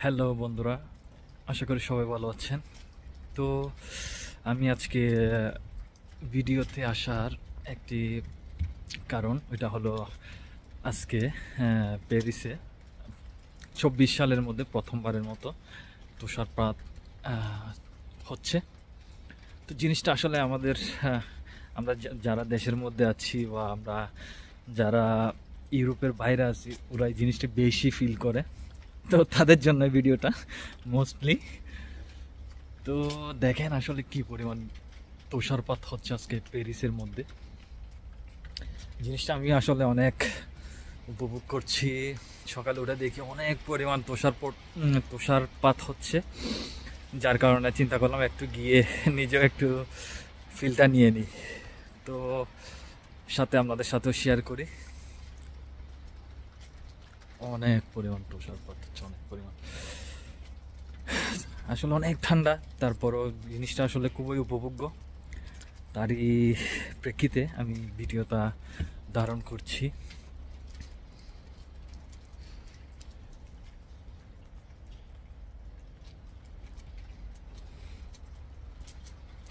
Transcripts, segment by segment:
Hello বন্ধুরা, আশা করি সবাই ভালো আছেন। তো আমি আজকে ভিডিওতে আসার একটি কারণ, ওইটা হলো আজকে প্যারিসে 24 সালের মধ্যে প্রথমবারের মতো তুষারপাত হচ্ছে। তো জিনিসটা আসলে আমাদের আমরা যারা দেশের মধ্যে আছি বা আমরা যারা ইউরোপের বাইরে আছি, ওরা এই জিনিসটা বেশি ফিল করে। তো তাদের জন্য ভিডিওটা মোস্টলি। তো দেখেন আসলে কি পরিমাণ তুষারপাত হচ্ছে আজকে প্যারিসের মধ্যে। জিনিসটা আমি আসলে অনেক উপভোগ করছি। সকালে উঠে দেখি অনেক পরিমাণ তুষারপাত হচ্ছে, যার কারণে চিন্তা করলাম একটু গিয়ে নিজেও একটু ফিলটা নিয়ে নিই। তো সাথে আপনাদের সাথেও শেয়ার করি। অনেক পরিমাণ তুষারপাত হচ্ছে, অনেক পরিমাণ। আসলে অনেক ঠান্ডা, তারপরও জিনিসটা আসলে খুবই উপভোগ্য। তারই প্রেক্ষিতে আমি ভিডিওটা ধারণ করছি।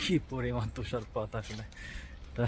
কি পরিমাণ তুষারপাত আসলে, তা